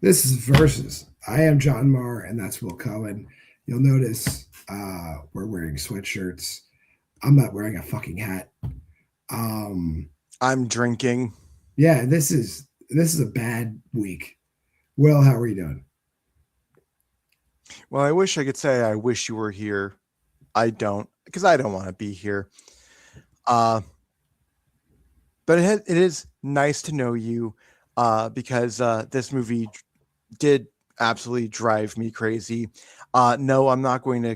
This is Versus. I am JWMaher, and that's Will Cohen. You'll notice we're wearing sweatshirts. I'm not wearing a fucking hat. I'm drinking. Yeah, this is a bad week. Will, how are you doing? Well, I wish I could say I wish you were here. I don't, because I don't want to be here. But it is nice to know you because this movie did absolutely drive me crazy. No, I'm not going to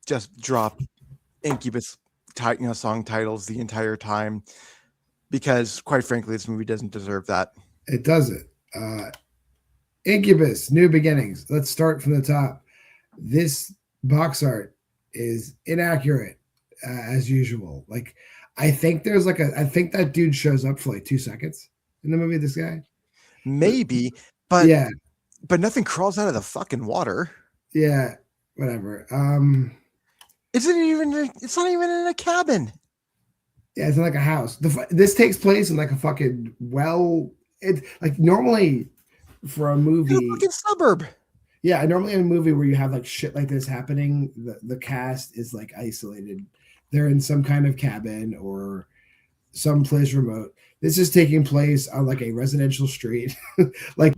just drop Incubus song titles the entire time because, quite frankly, this movie doesn't deserve that. It doesn't. Incubus, New Beginnings. Let's start from the top. This box art is inaccurate as usual. Like, I think I think that dude shows up for like 2 seconds in the movie. This guy, maybe, but yeah, but nothing crawls out of the fucking water. Yeah, whatever. It's not even in a cabin. Yeah, it's like a house. This takes place in like a fucking It like normally for a movie, in a fucking suburb. Yeah, normally in a movie where you have like shit like this happening, the cast is like isolated. They're in some kind of cabin or some place remote. This is taking place on like a residential street. Like,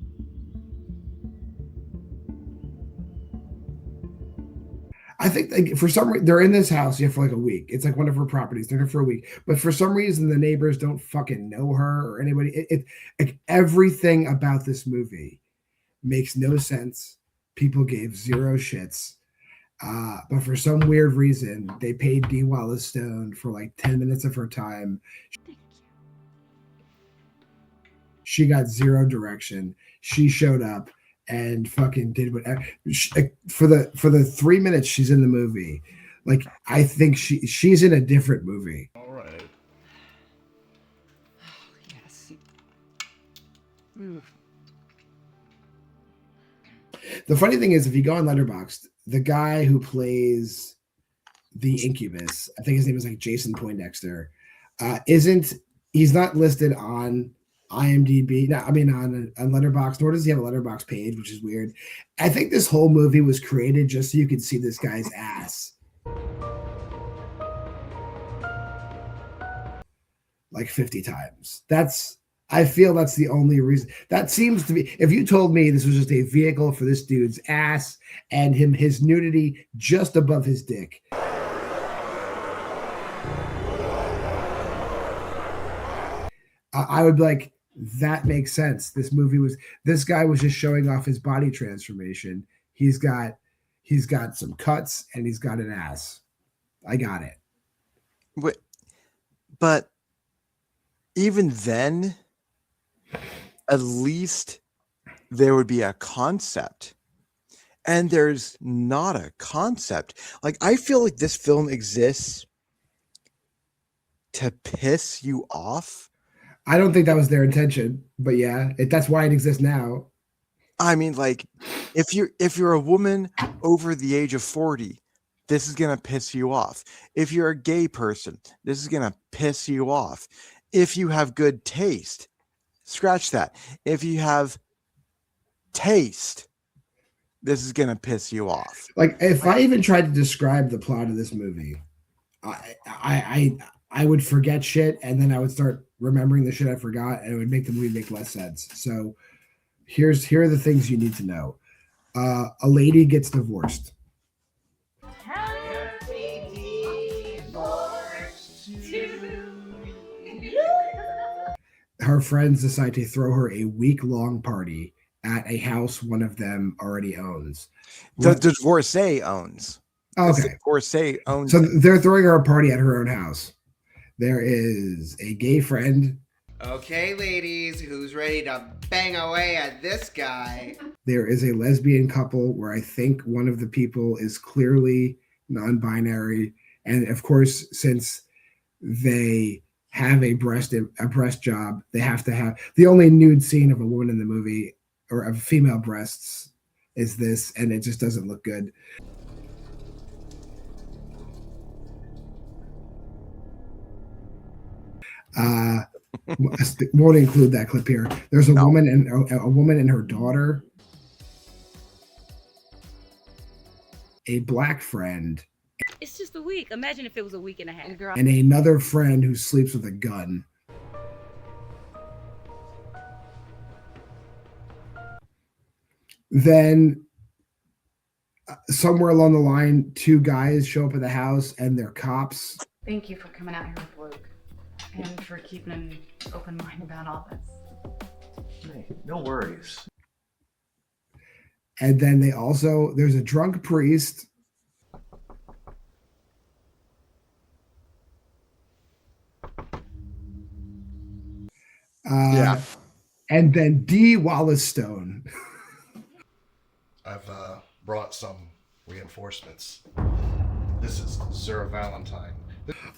I think like, for some reason they're in this house for like a week. It's like one of her properties. They're there for a week, but for some reason the neighbors don't fucking know her or anybody. Like everything about this movie makes no sense. People gave zero shits. But for some weird reason, they paid Dee Wallace Stone for like 10 minutes of her time. She got zero direction. She showed up and fucking did whatever. For the 3 minutes she's in the movie, like I think she's in a different movie. All right. Yes. Move. The funny thing is, if you go on Letterboxd, the guy who plays the Incubus, I think his name is like Jason Poindexter, he's not listed on IMDb. No, I mean on Letterboxd, nor does he have a Letterboxd page, which is weird. I think this whole movie was created just so you could see this guy's ass. Like 50 times. I feel that's the only reason. That seems to be. If you told me this was just a vehicle for this dude's ass and his nudity just above his dick, I would be like, that makes sense. This guy was just showing off his body transformation. He's got some cuts and he's got an ass. I got it. But even then, at least there would be a concept, and there's not a concept. Like, I feel like this film exists to piss you off. I don't think that was their intention, but yeah, that's why it exists now. I mean, like, if you're a woman over the age of 40, this is gonna piss you off. If you're a gay person, this is gonna piss you off. If you have good taste, scratch that. If you have taste, this is gonna piss you off. Like, if I even tried to describe the plot of this movie, I would forget shit, and then I would start remembering the shit I forgot, and it would make the movie make less sense. So here are the things you need to know. A lady gets divorced. Her friends decide to throw her a week-long party at a house one of them already owns. The divorcee owns. Okay. The divorcee owns. So they're throwing her a party at her own house. There is a gay friend. Okay, ladies, who's ready to bang away at this guy? There is a lesbian couple where I think one of the people is clearly non-binary. And of course, since they have a breast job, they have to have the only nude scene of a woman in the movie or of female breasts is this, and it just doesn't look good. Won't include that clip here. There's a woman and her daughter a black friend, It's just a week. Imagine if it was a week and a half. and another friend who sleeps with a gun. Then somewhere along the line, two guys show up at the house and they're cops. Thank you for coming out here with Luke and for keeping an open mind about all this. Hey, no worries. And then there's a drunk priest. Yeah. And then D. Wallace Stone. I've brought some reinforcements. This is Sir Valentine.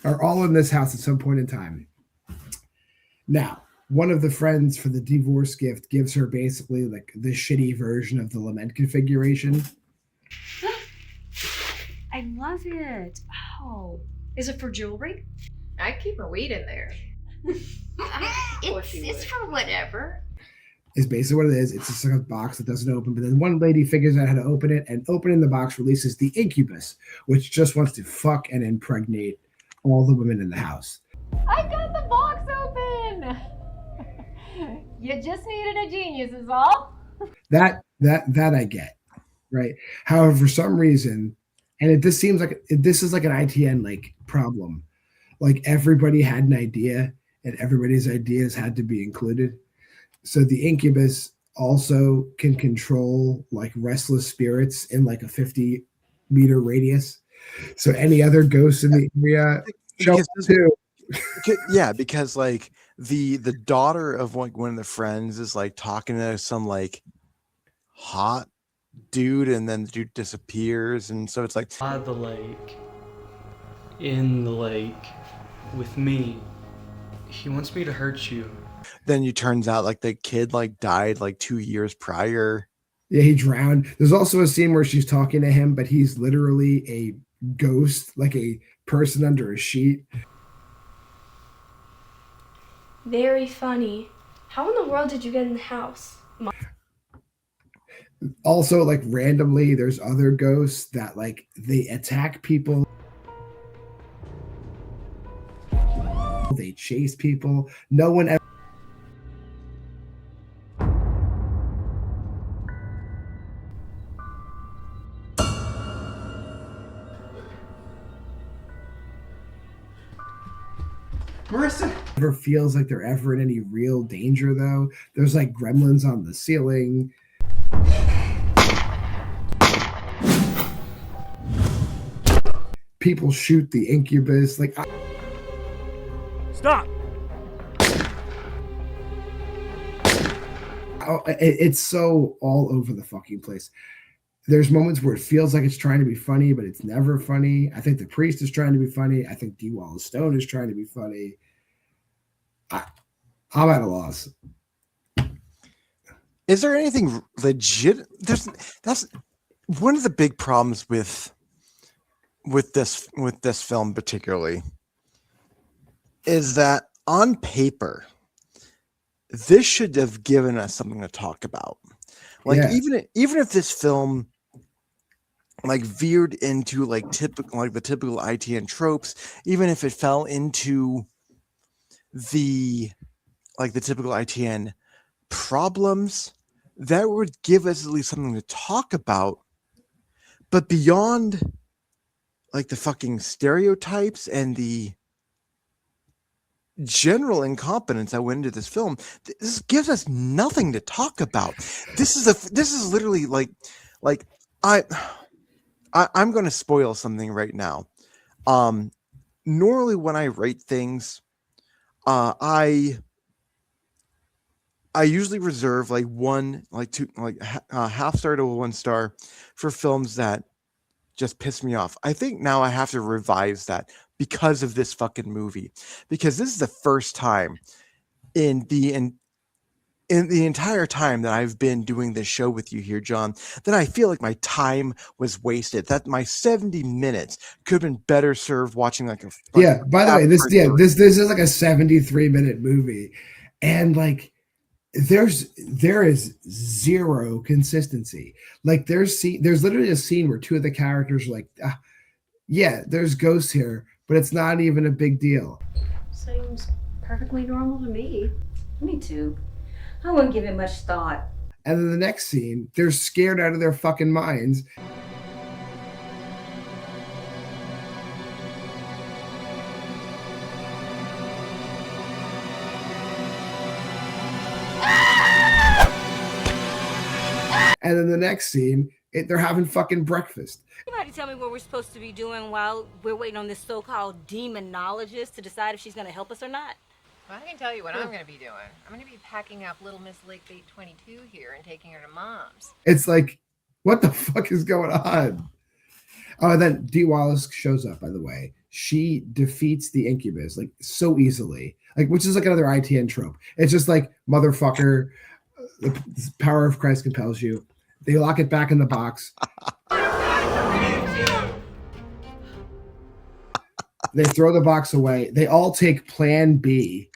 Are all in this house at some point in time. Now, one of the friends for the divorce gift gives her basically like the shitty version of the lament configuration. I love it. Oh, is it for jewelry? I'd keep her weed in there. It's for whatever. Is basically what it is. It's just like a box that doesn't open, but then one lady figures out how to open it, and opening the box releases the Incubus, which just wants to fuck and impregnate all the women in the house. I got the box open. You just needed a genius, is all. That I get, right? However, for some reason, and this seems like this is like an ITN like problem. Like everybody had an idea, and everybody's ideas had to be included. So the Incubus also can control like restless spirits in like a 50-meter radius. So any other ghosts in the area show up too. Yeah, because like the daughter of like one of the friends is like talking to some like hot dude, and then the dude disappears, and so it's like by the lake, in the lake, with me. He wants me to hurt you. Then it turns out like the kid like died like 2 years prior. Yeah, he drowned. There's also a scene where she's talking to him, but he's literally a ghost, like a person under a sheet. Very funny. How in the world did you get in the house? Also, like randomly, there's other ghosts that like they attack people. They chase people. No one ever. Marissa? Never feels like they're ever in any real danger, though. There's like gremlins on the ceiling. People shoot the Incubus. Like, stop. It's so all over the fucking place. There's moments where it feels like it's trying to be funny, but it's never funny. I think the priest is trying to be funny. I think D. Wallace Stone is trying to be funny. I'm at a loss. Is there anything legit? That's one of the big problems with this film particularly, is that on paper this should have given us something to talk about. Like, yeah. even if this film like veered into like the typical ITN tropes, even if it fell into the typical ITN problems, that would give us at least something to talk about. But beyond like the fucking stereotypes and the general incompetence that went into this film, this gives us nothing to talk about. This is literally like I'm going to spoil something right now. Normally when I rate things, I usually reserve like half star to 1 star for films that just piss me off. I think now I have to revise that because of this fucking movie, because this is the first time in the entire time that I've been doing this show with you here, John, that I feel like my time was wasted, that my 70 minutes could have been better served watching like a by the way, this is like a 73-minute movie, and like there is zero consistency. Like there's literally a scene where two of the characters are like, yeah, there's ghosts here, but it's not even a big deal. Seems perfectly normal to me. Me too. I wouldn't give it much thought. And then the next scene, they're scared out of their fucking minds. And then the next scene, they're having fucking breakfast. Somebody tell me what we're supposed to be doing while we're waiting on this so-called demonologist to decide if she's going to help us or not. Well, I can tell you what I'm going to be doing. I'm going to be packing up little Miss Lakebait 22 here and taking her to Mom's. It's like, what the fuck is going on? Oh, and then Dee Wallace shows up, by the way. She defeats the Incubus, like, so easily. Like, which is like another ITN trope. It's just like, motherfucker, the power of Christ compels you. They lock it back in the box. They throw the box away. They all take plan B.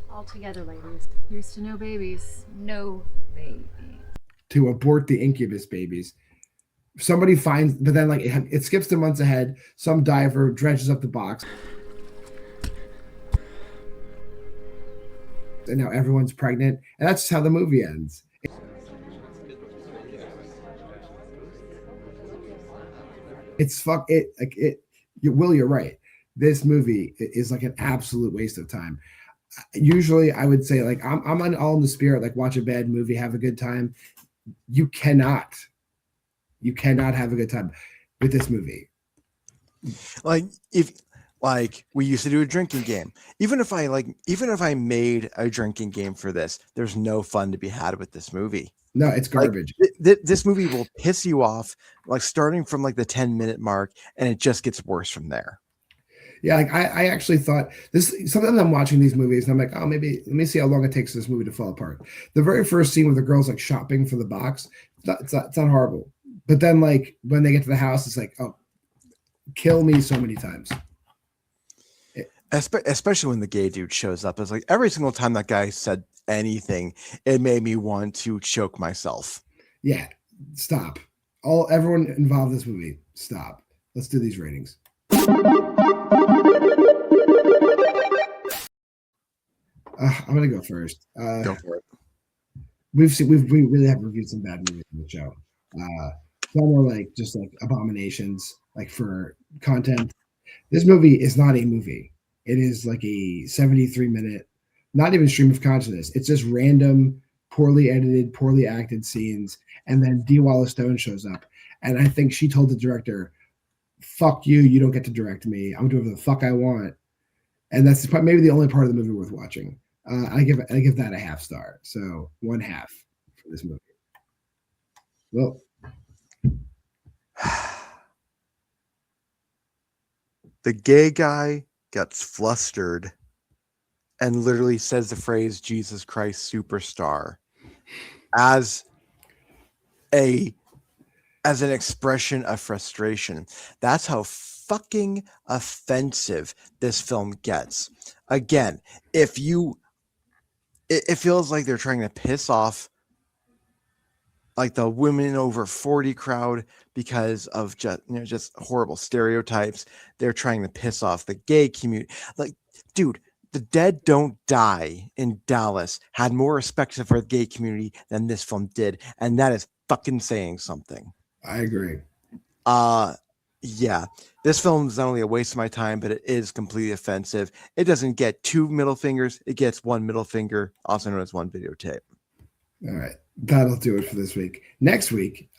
All together, ladies. Here's to no babies. No babies. To abort the Incubus babies. Somebody finds, but then like it skips to months ahead. Some diver dredges up the box. And now everyone's pregnant. And that's how the movie ends. It's Will, you're right. This movie is like an absolute waste of time. Usually I would say like I'm all in the spirit, like watch a bad movie, have a good time. You cannot have a good time with this movie. Like we used to do a drinking game. Even if I made a drinking game for this, there's no fun to be had with this movie. No, it's garbage. Like, this movie will piss you off, like starting from like the 10-minute mark, and it just gets worse from there. Yeah, like I actually thought this. Sometimes I'm watching these movies and I'm like, oh, maybe let me see how long it takes for this movie to fall apart. The very first scene where the girl's like shopping for the box, it's not horrible. But then like when they get to the house, it's like, oh, kill me so many times. Especially when the gay dude shows up. It's like every single time that guy said anything, it made me want to choke myself. Yeah, stop. Everyone involved in this movie, stop. Let's do these ratings. I'm gonna go first. Go for it. We really have reviewed some bad movies on the show. Some are like just like abominations, like for content. This movie is not a movie. It is like a 73-minute, not even stream of consciousness. It's just random, poorly edited, poorly acted scenes, and then Dee Wallace Stone shows up, and I think she told the director, "Fuck you! You don't get to direct me. I'm doing whatever the fuck I want." And that's maybe the only part of the movie worth watching. I give that a half star. So 1/2 for this movie. Well, the gay guy gets flustered and literally says the phrase "Jesus Christ Superstar" as an expression of frustration. That's how fucking offensive this film gets. Again, it feels like they're trying to piss off like the women over 40 crowd because of just horrible stereotypes. They're trying to piss off the gay community. Like, dude, The Dead Don't Die in Dallas had more respect for the gay community than this film did, and that is fucking saying something. I agree. Yeah, this film is not only a waste of my time, but it is completely offensive. It doesn't get 2 middle fingers. It gets 1 middle finger, also known as 1 videotape. All right. That'll do it for this week. Next week,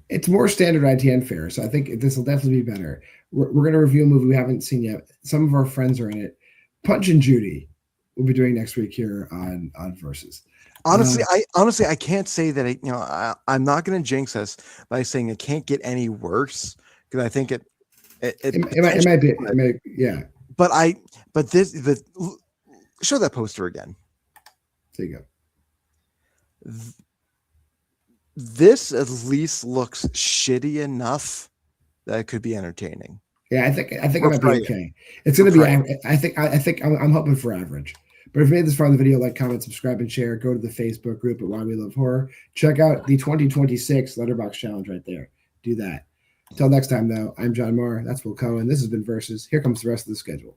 it's more standard ITN fare, so I think this will definitely be better. We're going to review a movie we haven't seen yet. Some of our friends are in it. Punch and Judy we'll be doing next week here on Versus. Honestly, I can't say that I'm not going to jinx us by saying it can't get any worse, because I think it might be, yeah. But show that poster again. There you go. This at least looks shitty enough that it could be entertaining. Yeah, I think it We're might be praying. okay. It's going to We're be. praying. I think I'm hoping for average. But if you made this far in the video, like, comment, subscribe, and share. Go to the Facebook group at Why We Love Horror. Check out the 2026 Letterboxd challenge right there. Do that. Until next time, though, I'm JWMaher. That's Will Cohen. This has been Versus. Here comes the rest of the schedule.